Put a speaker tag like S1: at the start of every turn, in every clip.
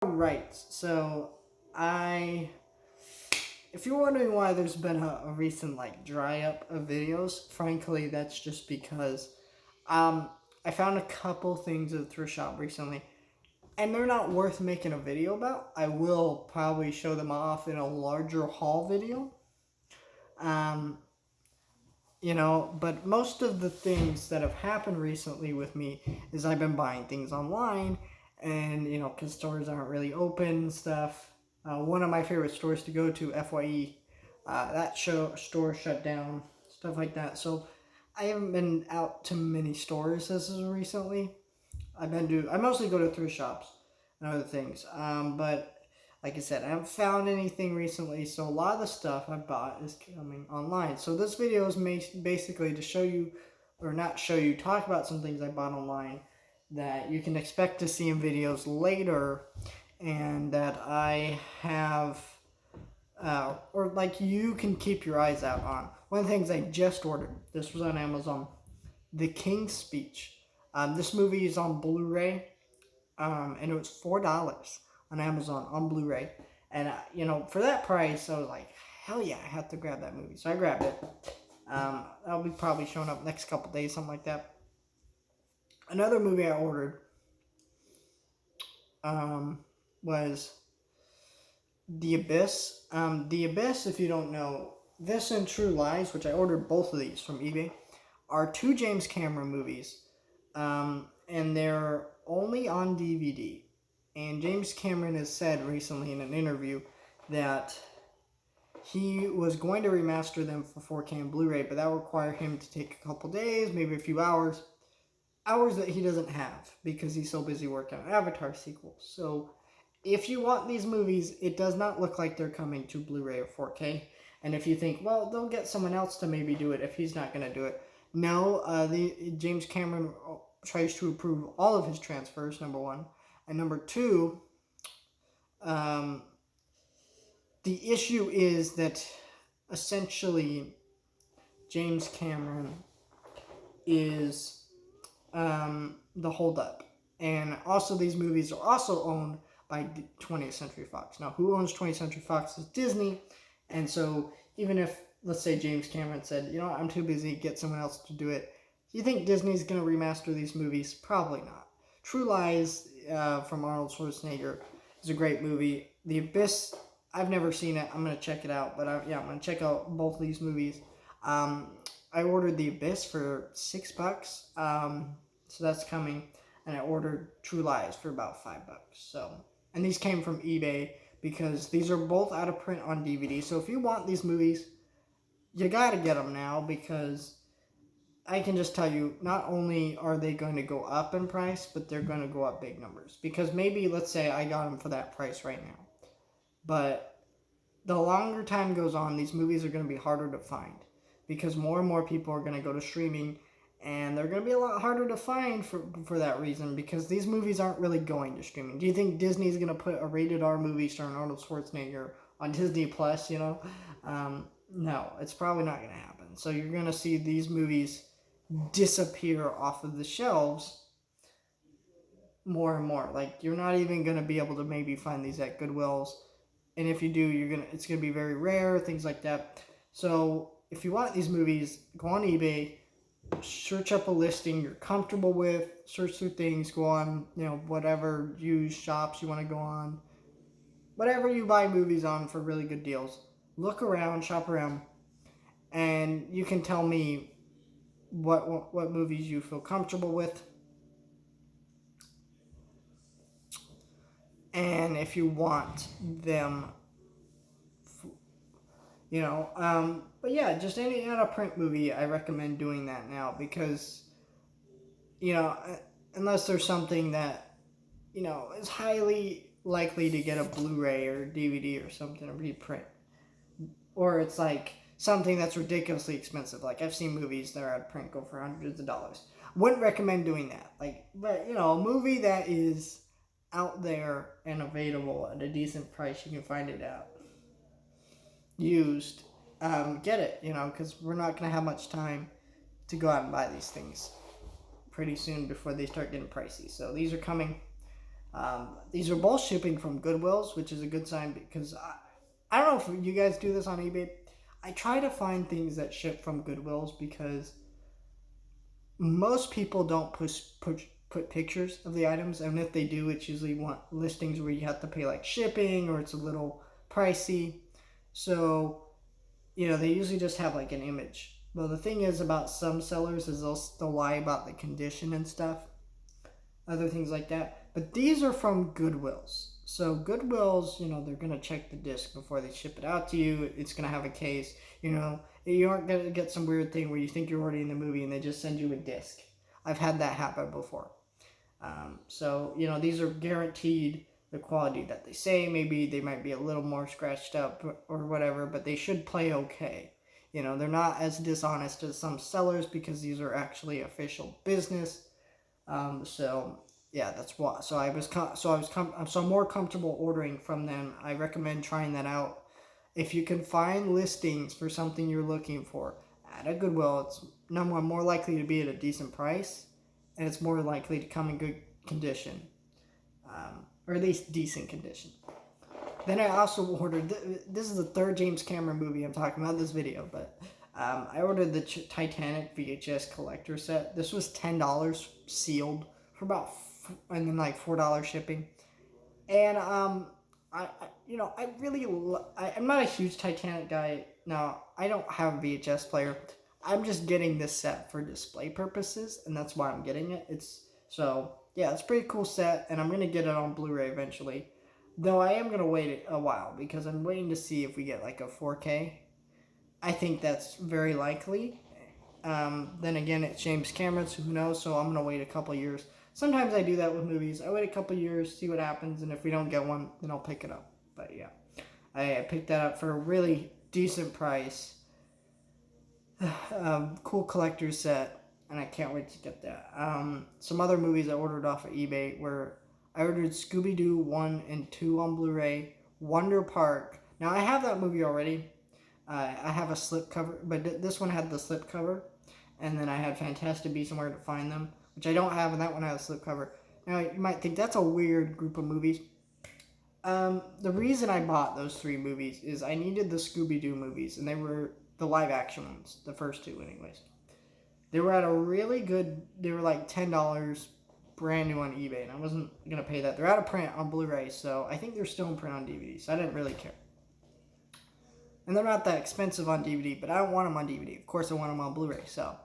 S1: Right, so I, if you're wondering why there's been a recent dry up of videos, frankly, that's just because um, I found a couple things at the thrift shop recently, and they're not worth making a video about. I will probably show them off in a larger haul video. Um, but most of the things that have happened recently with me is I've been buying things online, and because stores aren't really open and stuff. One of my favorite stores to go to, Fye, store shut down, stuff like that. So I haven't been out to many stores as of recently. I mostly go to thrift shops and other things. But like I said, I haven't found anything recently, so a lot of the stuff I bought is coming online. So this video is basically to show you, or not show you, talk about some things I bought online that you can expect to see in videos later, and that I have, or you can keep your eyes out on. One of the things I just ordered, this was on Amazon, The King's Speech. This movie is on Blu-ray, and it was $4 on Amazon on Blu-ray. And for that price, I was like, hell yeah, I have to grab that movie. So I grabbed it. That'll be probably showing up next couple days, something like that. Another movie I ordered was The Abyss. The Abyss, if you don't know, this and True Lies, which I ordered both of these from eBay, are two James Cameron movies, and they're only on DVD. And James Cameron has said recently in an interview that he was going to remaster them for 4K and Blu-ray, but that would require him to take a couple days, maybe a few hours that he doesn't have because he's so busy working on Avatar sequels. So if you want these movies, it does not look like they're coming to Blu-ray or 4K. And if you think, well, they'll get someone else to maybe do it if he's not going to do it. No, James Cameron tries to approve all of his transfers, number one. And number two, the issue is that essentially James Cameron is the holdup. And also these movies are also owned by 20th Century Fox. Now, who owns 20th Century Fox is Disney. And so even if, let's say, James Cameron said, I'm too busy, get someone else to do it, do you think Disney's going to remaster these movies? Probably not. True Lies from Arnold Schwarzenegger is a great movie. The Abyss, I've never seen it. I'm going to check it out. But I'm going to check out both of these movies. I ordered The Abyss for $6. So that's coming. And I ordered True Lies for about $5. So, and these came from eBay because these are both out of print on DVD. So if you want these movies, you got to get them now, because I can just tell you, not only are they going to go up in price, but they're going to go up big numbers. Because maybe, let's say, I got them for that price right now. But the longer time goes on, these movies are going to be harder to find. Because more and more people are going to go to streaming, and they're going to be a lot harder to find for that reason, because these movies aren't really going to streaming. Do you think Disney's going to put a rated R movie starring Arnold Schwarzenegger on Disney Plus, No, it's probably not going to happen. So you're going to see these movies disappear off of the shelves more and more. You're not even going to be able to maybe find these at Goodwills. And if you do, it's going to be very rare, things like that. So if you want these movies, go on eBay, search up a listing you're comfortable with, search through things, go on, whatever used shops you want to go on, whatever you buy movies on for really good deals. Look around, shop around, and you can tell me what movies you feel comfortable with, and if you want them, but yeah, just any out of print movie, I recommend doing that now, because unless there's something that is highly likely to get a Blu-ray or DVD or something, a reprint, or it's something that's ridiculously expensive. I've seen movies that are out of print go for hundreds of dollars. Wouldn't recommend doing that. But a movie that is out there and available at a decent price, you can find it out used, get it, because we're not going to have much time to go out and buy these things pretty soon before they start getting pricey. So these are coming. These are both shipping from Goodwills, which is a good sign because I don't know if you guys do this on eBay. I try to find things that ship from Goodwills because most people don't put pictures of the items, and if they do, it's usually listings where you have to pay like shipping or it's a little pricey. So, they usually just have like an image. Well, the thing is about some sellers is they'll lie about the condition and stuff, other things like that. But these are from Goodwills. So Goodwills, they're gonna check the disc before they ship it out to you. It's gonna have a case. You aren't gonna get some weird thing where you think you're already in the movie and they just send you a disc. I've had that happen before. So these are guaranteed the quality that they say. Maybe they might be a little more scratched up or whatever, but they should play okay. They're not as dishonest as some sellers because these are actually official business. So yeah, that's why. So I'm more comfortable ordering from them. I recommend trying that out. If you can find listings for something you're looking for at a Goodwill, it's number one, more likely to be at a decent price, and it's more likely to come in good condition, or at least decent condition. Then I also ordered. This is the third James Cameron movie I'm talking about in this video, but I ordered the Titanic VHS collector set. This was $10 sealed for and then like $4 shipping. And I'm not a huge Titanic guy. No, I don't have a VHS player. I'm just getting this set for display purposes, and that's why I'm getting it. It's a pretty cool set, and I'm gonna get it on Blu-ray eventually. Though I am gonna wait a while because I'm waiting to see if we get like a 4K. I think that's very likely. Then again, it's James Cameron, so who knows? So I'm gonna wait a couple years. Sometimes I do that with movies. I wait a couple years, see what happens, and if we don't get one, then I'll pick it up. But yeah, I picked that up for a really decent price. Cool collector's set, and I can't wait to get that. Some other movies I ordered off of eBay were I ordered Scooby-Doo 1 and 2 on Blu-ray, Wonder Park. Now I have that movie already. I have a slipcover, but this one had the slipcover, and then I had Fantastic Beasts and Where to Find Them, which I don't have, and that one has a slipcover. Now, you might think that's a weird group of movies. The reason I bought those 3 movies is I needed the Scooby-Doo movies, and they were the live-action ones, the first 2 anyways. They were at a really good, they were like $10 brand new on eBay, and I wasn't going to pay that. They're out of print on Blu-ray, so I think they're still in print on DVD, so I didn't really care. And they're not that expensive on DVD, but I don't want them on DVD. Of course, I want them on Blu-ray, so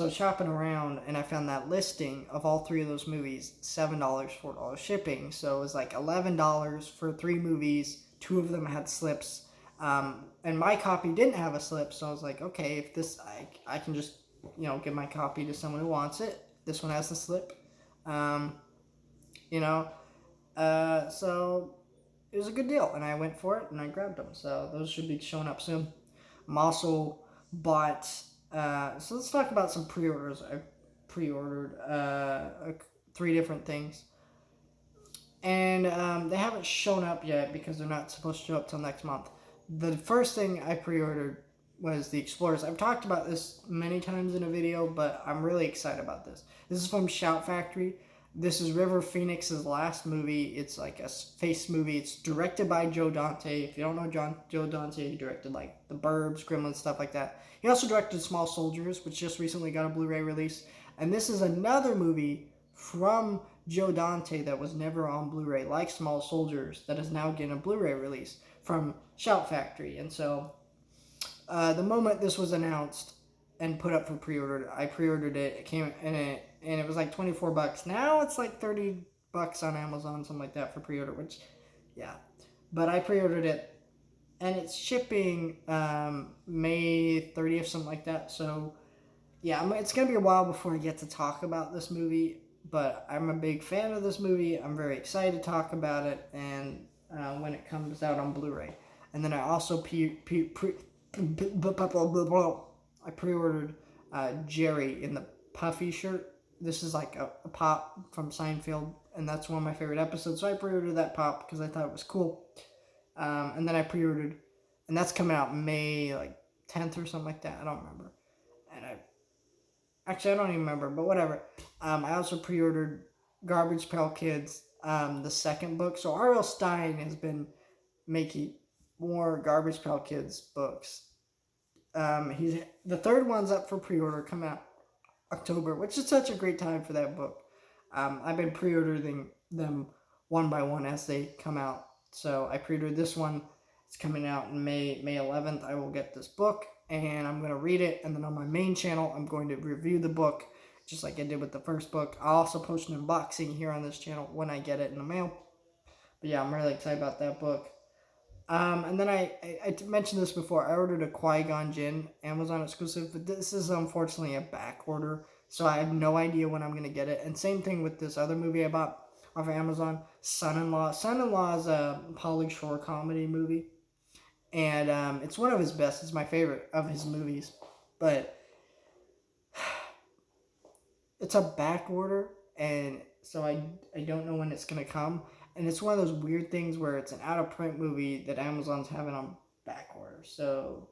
S1: shopping around, and I found that listing of all 3 of those movies, $7, $4 shipping. So it was like $11 for 3 movies. 2 of them had slips, and my copy didn't have a slip. So I was like, okay, if this, I can just give my copy to someone who wants it. This one has the slip, so it was a good deal, and I went for it and I grabbed them. So those should be showing up soon. I'm also bought. So let's talk about some pre-orders. I pre-ordered 3 different things, and they haven't shown up yet because they're not supposed to show up till next month. The first thing I pre-ordered was the Explorers. I've talked about this many times in a video, but I'm really excited about this. This is from Shout Factory. This is River Phoenix's last movie. It's like a face movie. It's directed by Joe Dante. If you don't know Joe Dante, he directed like The Burbs, Gremlins, stuff like that. He also directed Small Soldiers, which just recently got a Blu-ray release. And this is another movie from Joe Dante that was never on Blu-ray, like Small Soldiers, that is now getting a Blu-ray release from Shout Factory. And so the moment this was announced and put up for pre-order, I pre-ordered it. It came in it, and it was like $24. Now it's like $30 on Amazon, something like that for pre-order, which, yeah. But I pre-ordered it, and it's shipping May 30th, something like that. So, yeah, it's going to be a while before I get to talk about this movie, but I'm a big fan of this movie. I'm very excited to talk about it, and when it comes out on Blu-ray. And then I also I pre-ordered Jerry in the puffy shirt. This is like a pop from Seinfeld, and that's one of my favorite episodes. So I pre-ordered that pop because I thought it was cool. And then I pre-ordered, and that's coming out May like 10th or something like that. I don't remember. And I don't even remember, but whatever. I also pre-ordered Garbage Pail Kids, the second book. So R.L. Stine has been making more Garbage Pail Kids books. He's the third one's up for pre-order, come out October, which is such a great time for that book. I've been pre-ordering them one by one as they come out. So I pre-ordered this one. It's coming out in May 11th. I will get this book and I'm going to read it. And then on my main channel, I'm going to review the book just like I did with the first book. I'll also post an unboxing here on this channel when I get it in the mail. But yeah, I'm really excited about that book. And then I mentioned this before. I ordered a Qui-Gon Jinn Amazon exclusive, but this is unfortunately a back order, so I have no idea when I'm going to get it. And same thing with this other movie I bought off of Amazon, Son-in-Law. Son-in-Law is a Pauly Shore comedy movie, and it's one of his best. It's my favorite of his movies, but it's a back order, and so I don't know when it's going to come. And it's one of those weird things where it's an out-of-print movie that Amazon's having on back order. So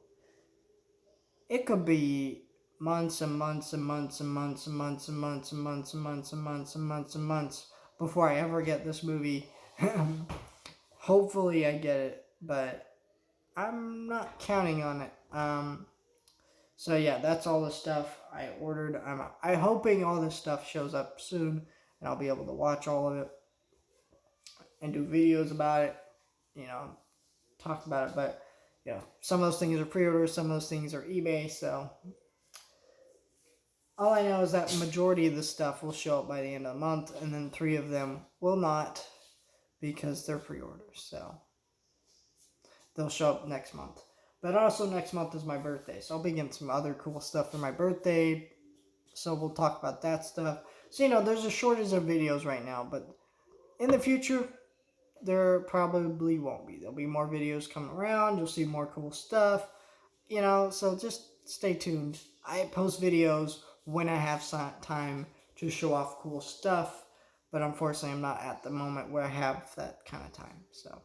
S1: it could be months and months and months and months and months and months and months and months and months and months and months before I ever get this movie. Hopefully I get it, but I'm not counting on it. So yeah, that's all the stuff I ordered. I'm hoping all this stuff shows up soon and I'll be able to watch all of it and do videos about it, talk about it. But, some of those things are pre-orders, some of those things are eBay. So all I know is that the majority of the stuff will show up by the end of the month, and then 3 of them will not because they're pre-orders. So they'll show up next month. But also next month is my birthday, so I'll be getting some other cool stuff for my birthday. So we'll talk about that stuff. So, there's a shortage of videos right now, but in the future, there probably won't be. There'll be more videos coming around. You'll see more cool stuff. So just stay tuned. I post videos when I have time to show off cool stuff. But unfortunately, I'm not at the moment where I have that kind of time. So